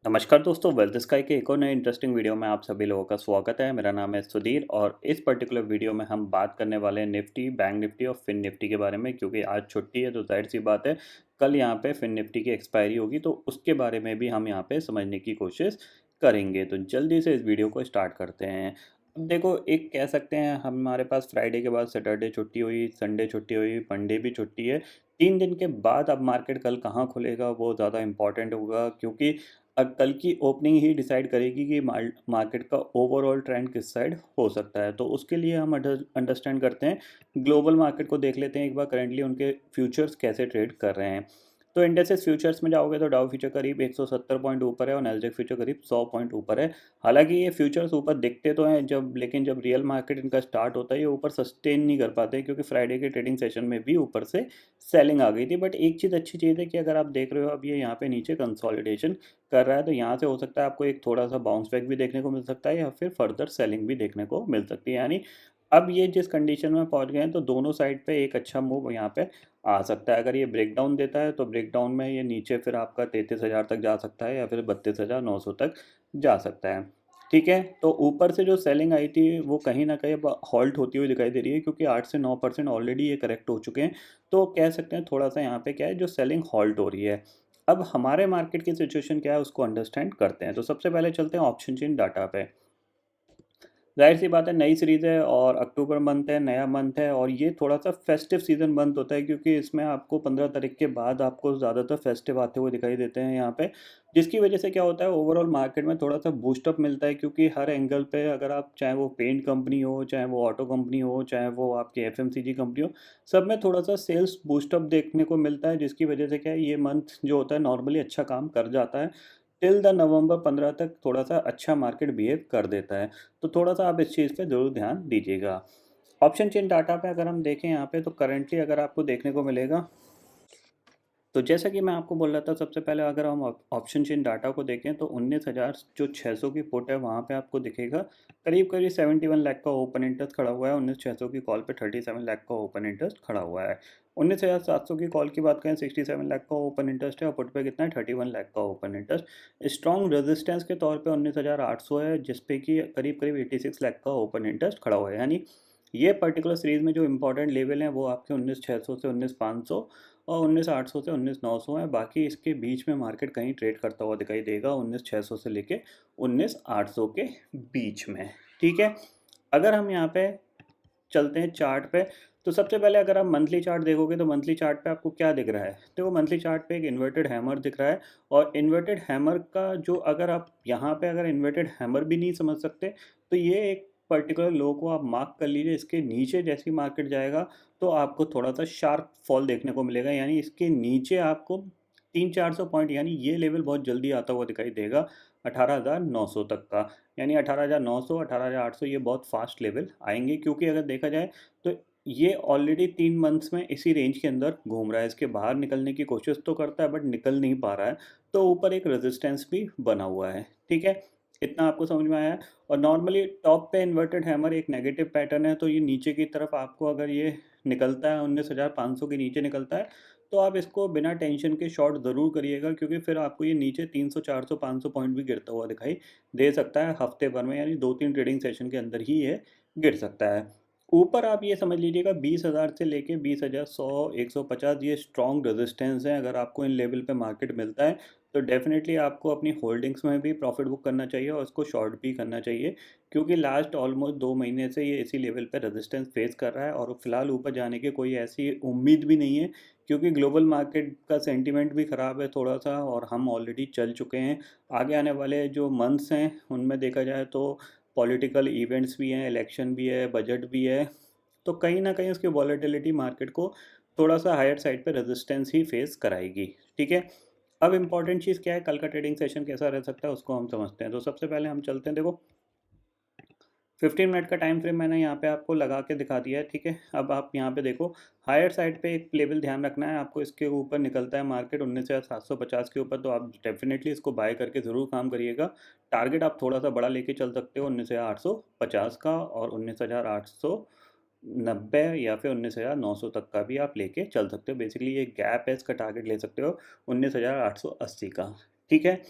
नमस्कार दोस्तों, wealth sky के एक और नए इंटरेस्टिंग वीडियो में आप सभी लोगों का स्वागत है। मेरा नाम है सुधीर और इस पर्टिकुलर वीडियो में हम बात करने वाले हैं निफ्टी, बैंक निफ्टी और फिन निफ्टी के बारे में। क्योंकि आज छुट्टी है तो जाहिर सी बात है कल यहाँ पे फिन निफ्टी की एक्सपायरी होगी, तो उसके बारे में भी हम यहाँ पे समझने की कोशिश करेंगे। तो जल्दी से इस वीडियो को स्टार्ट करते हैं। अब देखो, एक कह सकते हैं हमारे पास फ्राइडे के बाद सैटरडे छुट्टी हुई, संडे छुट्टी हुई, मंडे भी छुट्टी है। 3 दिन के बाद अब मार्केट कल कहाँ खुलेगा वो ज़्यादा इंपॉर्टेंट होगा, क्योंकि कल की ओपनिंग ही डिसाइड करेगी कि मार्केट का ओवरऑल ट्रेंड किस साइड हो सकता है। तो उसके लिए हम अंडरस्टैंड करते हैं, ग्लोबल मार्केट को देख लेते हैं एक बार, करेंटली उनके फ्यूचर्स कैसे ट्रेड कर रहे हैं। तो इंडेक्सेस फ्यूचर्स में जाओगे तो डाउ फ्यूचर करीब 170 पॉइंट ऊपर है और नैस्डैक फ्यूचर करीब 100 पॉइंट ऊपर है। हालांकि ये फ्यूचर्स ऊपर दिखते तो हैं लेकिन जब रियल मार्केट इनका स्टार्ट होता है ये ऊपर सस्टेन नहीं कर पाते, क्योंकि फ्राइडे के ट्रेडिंग सेशन में भी ऊपर से सेलिंग आ गई थी। बट एक चीज़ अच्छी चीज़ है कि अगर आप देख रहे हो अब ये यहाँ पे नीचे कंसोलिडेशन कर रहा है, तो यहाँ से हो सकता है आपको एक थोड़ा सा बाउंस बैक भी देखने को मिल सकता है या फिर फर्दर सेलिंग भी देखने को मिल सकती है। यानी अब ये जिस कंडीशन में पहुंच गए हैं तो दोनों साइड पे एक अच्छा मूव यहाँ पे आ सकता है। अगर ये ब्रेक डाउन देता है तो ब्रेक डाउन में ये नीचे फिर आपका 33,000 तक जा सकता है या फिर 32,900 तक जा सकता है। ठीक है, तो ऊपर से जो सेलिंग आई थी वो कहीं ना कहीं अब हॉल्ट होती हुई दिखाई दे रही है, क्योंकि 8 से 9% ऑलरेडी ये करेक्ट हो चुके हैं। तो कह सकते हैं थोड़ा सा यहाँ पे क्या है, जो सेलिंग हॉल्ट हो रही है। अब हमारे मार्केट की सिचुएशन क्या है उसको अंडरस्टैंड करते हैं। तो सबसे पहले चलते हैं ऑप्शन चेन डाटा पे। ज़ाहिर सी बात है, नई सीरीज़ है और अक्टूबर मंथ है, नया मंथ है और ये थोड़ा-सा फेस्टिव सीज़न मंथ होता है, क्योंकि इसमें आपको 15 तारीख के बाद आपको ज़्यादातर फेस्टिव आते हुए दिखाई देते हैं यहाँ पे। जिसकी वजह से क्या होता है, ओवरऑल मार्केट में थोड़ा-सा बूस्ट अप मिलता है, क्योंकि हर एंगल पे अगर आप, चाहे वो पेंट कंपनी हो, चाहे वो ऑटो कंपनी हो, चाहे वो आपकी एफएमसीजी कंपनी हो, सब में थोड़ा-सा सेल्स बूस्ट अप देखने को मिलता है। जिसकी वजह से क्या है, ये मंथ जो होता है नॉर्मली अच्छा काम कर जाता है। टिल द नवंबर 15 तक थोड़ा-सा अच्छा मार्केट बिहेव कर देता है। तो थोड़ा-सा आप इस चीज़ पे ज़रूर ध्यान दीजिएगा। ऑप्शन चेन डाटा पे अगर हम देखें यहाँ पे, तो करंटली अगर आपको देखने को मिलेगा, तो जैसा कि मैं आपको बोल रहा था, सबसे पहले अगर हम ऑप्शन चेन डाटा को देखें तो 19,000 जो 600 की पुट है वहाँ पे आपको दिखेगा करीब करीब 71 लाख का ओपन इंटरेस्ट खड़ा हुआ है। 19,600 की कॉल पे 37 लाख का ओपन इंटरेस्ट खड़ा हुआ है। 19,700 की कॉल की बात करें, 67 लाख का ओपन इंटरेस्ट है और पुट पे कितना है, 31 लाख का ओपन इंटरेस्ट। स्ट्रॉन्ग रेजिस्टेंस के तौर पे 19,800 है, जिसपे कि करीब करीब 86 लाख का ओपन इंटरेस्ट खड़ा हुआ है। यानी ये पर्टिकुलर सीरीज में जो इंपॉर्टेंट लेवल हैं वो आपके 19,600 से 19,500 और 19,800 से 19,900 है। बाकी इसके बीच में मार्केट कहीं ट्रेड करता हुआ दिखाई देगा 19,600 से लेके 19,800 के बीच में। ठीक है, अगर हम यहाँ पे चलते हैं चार्ट पे, तो सबसे पहले अगर आप मंथली चार्ट देखोगे तो मंथली चार्ट पे आपको क्या दिख रहा है, तो मंथली चार्ट पे एक इन्वर्टेड हैमर दिख रहा है। और इन्वर्टेड हैमर का जो, अगर आप यहाँ पे अगर इन्वर्टेड हैमर भी नहीं समझ सकते, तो ये एक पर्टिकुलर लो को आप मार्क कर लीजिए। इसके नीचे जैसी मार्केट जाएगा तो आपको थोड़ा सा शार्प फॉल देखने को मिलेगा। यानी इसके नीचे आपको 300-400 पॉइंट, यानी ये लेवल बहुत जल्दी आता हुआ दिखाई देगा 18,900 तक का। यानी 18,900, 18,800 ये बहुत फास्ट लेवल आएंगे, क्योंकि अगर देखा जाए तो ये ऑलरेडी 3 मंथ्स में इसी रेंज के अंदर घूम रहा है। इसके बाहर निकलने की कोशिश तो करता है बट निकल नहीं पा रहा है। तो ऊपर एक रेजिस्टेंस भी बना हुआ है। ठीक है, इतना आपको समझ में आया है। और नॉर्मली टॉप पे इन्वर्टेड हैमर एक नेगेटिव पैटर्न है, तो ये नीचे की तरफ आपको अगर ये निकलता है 19,500 के नीचे निकलता है, तो आप इसको बिना टेंशन के शॉर्ट ज़रूर करिएगा, क्योंकि फिर आपको ये नीचे 300, 400, 500 पॉइंट भी गिरता हुआ दिखाई दे सकता है हफ्ते भर में। यानी 2-3 ट्रेडिंग सेशन के अंदर ही ये गिर सकता है। ऊपर आप ये समझ लीजिएगा 20,000 से लेके 20,100, 150 ये स्ट्रॉन्ग रेजिस्टेंस हैं। अगर आपको इन लेवल पे मार्केट मिलता है तो डेफिनेटली आपको अपनी होल्डिंग्स में भी प्रॉफिट बुक करना चाहिए और उसको शॉर्ट भी करना चाहिए, क्योंकि लास्ट ऑलमोस्ट 2 महीने से ये इसी लेवल पे रेजिस्टेंस फेस कर रहा है और फिलहाल ऊपर जाने की कोई ऐसी उम्मीद भी नहीं है, क्योंकि ग्लोबल मार्केट का सेंटीमेंट भी ख़राब है थोड़ा सा और हम ऑलरेडी चल चुके हैं। आगे आने वाले जो मंथ्स हैं उनमें देखा जाए तो पॉलिटिकल इवेंट्स भी हैं, इलेक्शन भी है, बजट भी है। तो कहीं ना कहीं उसकी वॉलेटिलिटी मार्केट को थोड़ा सा हायर साइड पे रेजिस्टेंस ही फेस कराएगी। ठीक है, अब इम्पॉर्टेंट चीज़ क्या है, कल का ट्रेडिंग सेशन कैसा रह सकता है उसको हम समझते हैं। तो सबसे पहले हम चलते हैं, देखो 15 मिनट का टाइम फ्रेम मैंने यहाँ पे आपको लगा के दिखा दिया है। ठीक है, अब आप यहाँ पे देखो, हायर साइड पे एक लेवल ध्यान रखना है आपको। इसके ऊपर निकलता है मार्केट 19,750 के ऊपर, तो आप डेफिनेटली इसको बाय करके ज़रूर काम करिएगा। टारगेट आप थोड़ा सा बड़ा लेके चल सकते हो 19,850 का, और 19,890 या फिर 19,900 तक का भी आप लेके चल सकते हो। बेसिकली ये गैप है, इसका टारगेट ले सकते हो 19,880 का। ठीक है,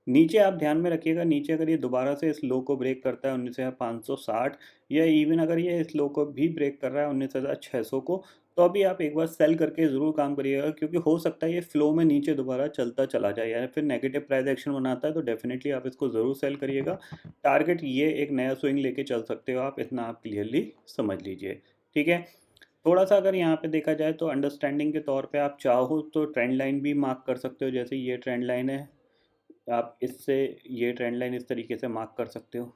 नीचे आप ध्यान में रखिएगा, नीचे अगर ये दोबारा से इस लो को ब्रेक करता है 19,560, या इवन अगर ये इस लो को भी ब्रेक कर रहा है 19,600 को, तो अभी आप एक बार सेल करके ज़रूर काम करिएगा, क्योंकि हो सकता है ये फ्लो में नीचे दोबारा चलता चला जाए या फिर नेगेटिव प्राइस एक्शन बनाता है, तो डेफिनेटली आप इसको ज़रूर सेल करिएगा। टारगेट ये एक नया स्विंग लेके चल सकते हो आप, इतना आप क्लियरली समझ लीजिए। ठीक है, थोड़ा सा अगर यहाँ पे देखा जाए तो अंडरस्टैंडिंग के तौर पे आप चाहो तो ट्रेंड लाइन भी मार्क कर सकते हो, जैसे ये ट्रेंड लाइन है, आप इससे ये ट्रेंड लाइन इस तरीके से मार्क कर सकते हो।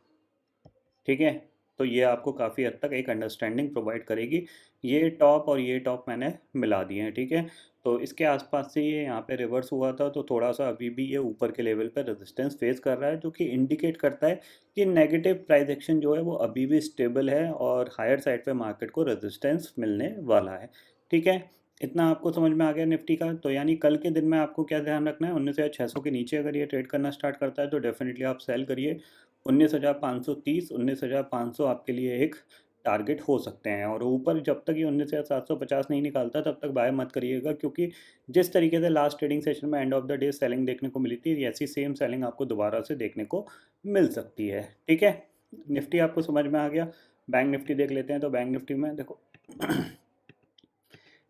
ठीक है, तो ये आपको काफ़ी हद तक एक अंडरस्टैंडिंग प्रोवाइड करेगी। ये टॉप और ये टॉप मैंने मिला दिए हैं। ठीक है, तो इसके आसपास से ये यहाँ पे रिवर्स हुआ था, तो थोड़ा सा अभी भी ये ऊपर के लेवल पे रेजिस्टेंस फेस कर रहा है, जो कि इंडिकेट करता है कि नेगेटिव प्राइस एक्शन जो है वो अभी भी स्टेबल है और हायर साइड पे मार्केट को रेजिस्टेंस मिलने वाला है। ठीक है, इतना आपको समझ में आ गया निफ्टी का। तो यानी कल के दिन में आपको क्या ध्यान रखना है, 19,600 के नीचे अगर ये ट्रेड करना स्टार्ट करता है तो डेफिनेटली आप सेल करिए। 19,530, 19,500 आपके लिए एक टारगेट हो सकते हैं, और ऊपर जब तक ये 19,750 नहीं निकालता तब तक बाय मत करिएगा, क्योंकि जिस तरीके से लास्ट ट्रेडिंग सेशन में end of the day selling देखने को मिली थी, ऐसी सेम सेलिंग आपको दोबारा से देखने को मिल सकती है। ठीक है, निफ्टी आपको समझ में आ गया। बैंक निफ्टी देख लेते हैं। तो बैंक निफ्टी में देखो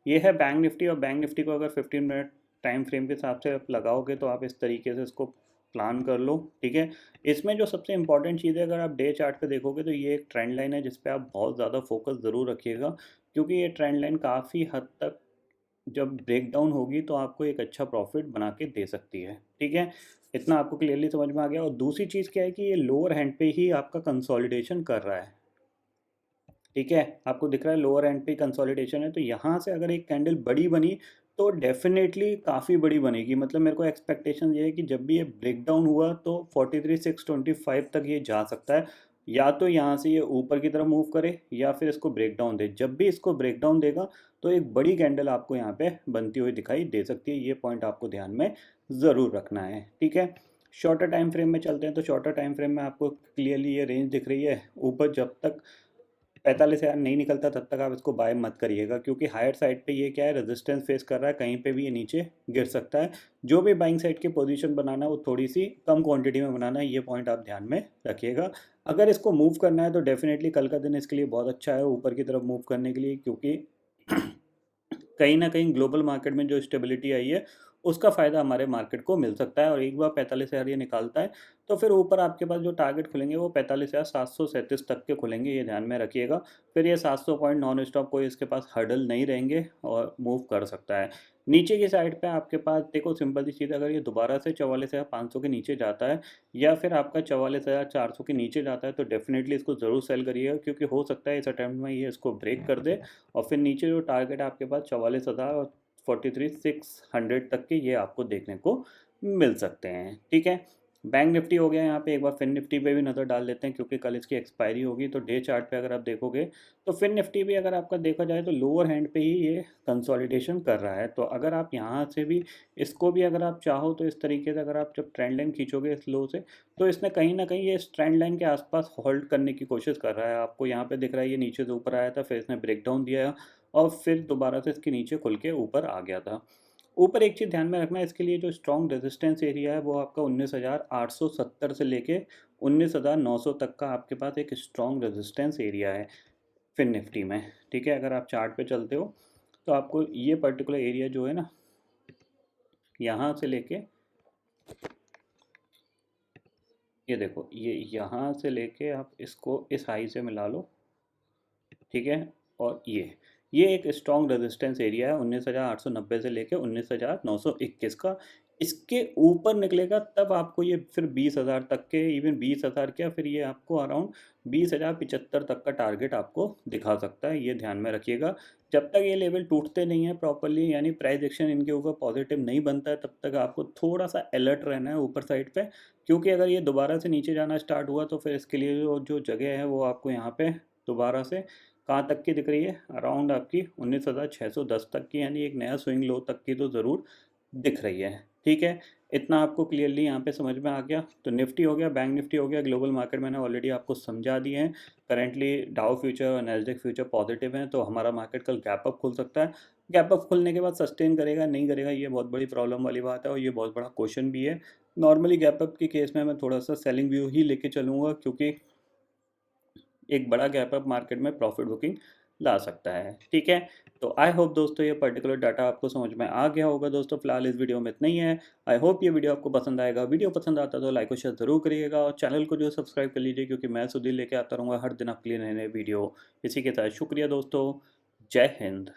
ये है बैंक निफ्टी, और बैंक निफ्टी को अगर 15 मिनट टाइम फ्रेम के हिसाब से आप लगाओगे तो आप इस तरीके से इसको प्लान कर लो। ठीक है, इसमें जो सबसे इंपॉर्टेंट चीज़ है, अगर आप डे चार्ट पे देखोगे तो ये एक ट्रेंड लाइन है जिस पे आप बहुत ज़्यादा फोकस ज़रूर रखिएगा, क्योंकि ये ट्रेंड लाइन काफ़ी हद तक जब ब्रेक डाउन होगी तो आपको एक अच्छा प्रॉफिट बना के दे सकती है। ठीक है, इतना आपको क्लियरली समझ में आ गया। और दूसरी चीज़ क्या है कि ये लोअर हैंड पे ही आपका कंसोलिडेशन कर रहा है। ठीक है, आपको दिख रहा है लोअर एंड पे कंसोलिडेशन है, तो यहाँ से अगर एक कैंडल बड़ी बनी तो डेफिनेटली काफ़ी बड़ी बनेगी। मतलब मेरे को एक्सपेक्टेशन ये है कि जब भी ये ब्रेक डाउन हुआ तो 43,625 तक ये जा सकता है, या तो यहाँ से ये ऊपर की तरफ मूव करे या फिर इसको ब्रेक डाउन दे। जब भी इसको ब्रेक डाउन देगा तो एक बड़ी कैंडल आपको यहाँ पे बनती हुई दिखाई दे सकती है। ये पॉइंट आपको ध्यान में ज़रूर रखना है। ठीक है, शॉर्टर टाइम फ्रेम में चलते हैं। तो शॉर्टर टाइम फ्रेम में आपको क्लियरली ये रेंज दिख रही है। ऊपर जब तक 45,000 नहीं निकलता तब तक आप इसको बाय मत करिएगा, क्योंकि हायर साइड पे ये क्या है, रेजिस्टेंस फेस कर रहा है, कहीं पे भी ये नीचे गिर सकता है। जो भी बाइंग साइड की पोजीशन बनाना है वो थोड़ी सी कम क्वांटिटी में बनाना है, ये पॉइंट आप ध्यान में रखिएगा। अगर इसको मूव करना है तो डेफिनेटली कल का दिन इसके लिए बहुत अच्छा है ऊपर की तरफ मूव करने के लिए, क्योंकि कहीं ना कहीं ग्लोबल मार्केट में जो स्टेबिलिटी आई है उसका फ़ायदा हमारे मार्केट को मिल सकता है। और एक बार 45,000 ये निकालता है तो फिर ऊपर आपके पास जो टारगेट खुलेंगे वो 45,737 तक के खुलेंगे, ये ध्यान में रखिएगा। फिर ये 700 पॉइंट नॉन स्टॉप कोई इसके पास हर्डल नहीं रहेंगे और मूव कर सकता है। नीचे की साइड पे आपके पास देखो सिंपल सी चीज़, अगर ये दोबारा से 44,500 के नीचे जाता है या फिर आपका 44,400 के नीचे जाता है तो डेफिनेटली इसको ज़रूर सेल करिएगा, क्योंकि हो सकता है इस अटैम्प्ट में ये इसको ब्रेक कर दे और फिर नीचे जो टारगेट आपके पास 44,000 और 43,600 तक के ये आपको देखने को मिल सकते हैं। ठीक है, बैंक निफ्टी हो गया। यहाँ पे एक बार फिन निफ्टी पे भी नज़र डाल लेते हैं, क्योंकि कल इसकी एक्सपायरी होगी। तो डे चार्ट पे अगर आप देखोगे तो फिन निफ्टी भी अगर आपका देखा जाए तो लोअर हैंड पे ही ये कंसोलिडेशन कर रहा है। तो अगर आप यहाँ से भी इसको भी अगर आप चाहो तो इस तरीके से अगर आप जब ट्रेंड लाइन खींचोगे इस लो से, तो इसने कहीं ना कहीं ये इस ट्रेंड लाइन के आसपास होल्ड करने की कोशिश कर रहा है। आपको यहाँ पे दिख रहा है ये नीचे से ऊपर आया था, फिर इसने ब्रेक डाउन दिया और फिर दोबारा से इसके नीचे खुल के ऊपर आ गया था। ऊपर एक चीज़ ध्यान में रखना है, इसके लिए जो स्ट्रॉन्ग रेजिस्टेंस एरिया है वो आपका 19,870 से लेके 19,900 तक का आपके पास एक स्ट्रॉन्ग रेजिस्टेंस एरिया है फिन निफ्टी में। ठीक है, अगर आप चार्ट पे चलते हो तो आपको ये पर्टिकुलर एरिया जो है ना, यहाँ से लेके ये देखो, ये यहाँ से लेके आप इसको इस हाई से मिला लो। ठीक है, और ये एक स्ट्रॉन्ग रेजिस्टेंस एरिया है 19,890 से लेके 19,921 का। इसके ऊपर निकलेगा तब आपको ये फिर 20,000 तक के, इवन 20,000 क्या, फिर ये आपको अराउंड 20,075 तक का टारगेट आपको दिखा सकता है, ये ध्यान में रखिएगा। जब तक ये लेवल टूटते नहीं है प्रॉपरली, यानी प्राइस एक्शन इनके ऊपर पॉजिटिव नहीं बनता है, तब तक आपको थोड़ा सा अलर्ट रहना है ऊपर साइड पे, क्योंकि अगर ये दोबारा से नीचे जाना स्टार्ट हुआ तो फिर इसके लिए जो जो जगह है वो आपको यहाँ पे दोबारा से कहाँ तक की दिख रही है, अराउंड आपकी 19,610 तक की, यानी एक नया स्विंग लो तक की तो ज़रूर दिख रही है। ठीक है, इतना आपको क्लियरली यहाँ पे समझ में आ गया। तो निफ्टी हो गया, बैंक निफ्टी हो गया, ग्लोबल मार्केट मैंने ऑलरेडी आपको समझा दिए हैं। करेंटली डाउ फ्यूचर और नैस्डैक फ्यूचर पॉजिटिव हैं, तो हमारा मार्केट कल गैप अप खुल सकता है। गैप अप खुलने के बाद सस्टेन करेगा नहीं करेगा, ये बहुत बड़ी प्रॉब्लम वाली बात है और ये बहुत बड़ा क्वेश्चन भी है। नॉर्मली गैप अप के केस में मैं थोड़ा सा सेलिंग व्यू ही लेके चलूँगा, क्योंकि एक बड़ा गैप अप मार्केट में प्रॉफिट बुकिंग ला सकता है। ठीक है, तो आई होप दोस्तों ये पर्टिकुलर डाटा आपको समझ में आ गया होगा। दोस्तों फिलहाल इस वीडियो में इतना ही है। आई होप ये वीडियो आपको पसंद आएगा। वीडियो पसंद आता है तो लाइक और शेयर जरूर करिएगा और चैनल को जो सब्सक्राइब कर लीजिए, क्योंकि मैं सुधीर लेके आता रहूँगा हर दिन आपके लिए नए नए वीडियो। इसी के साथ शुक्रिया दोस्तों, जय हिंद।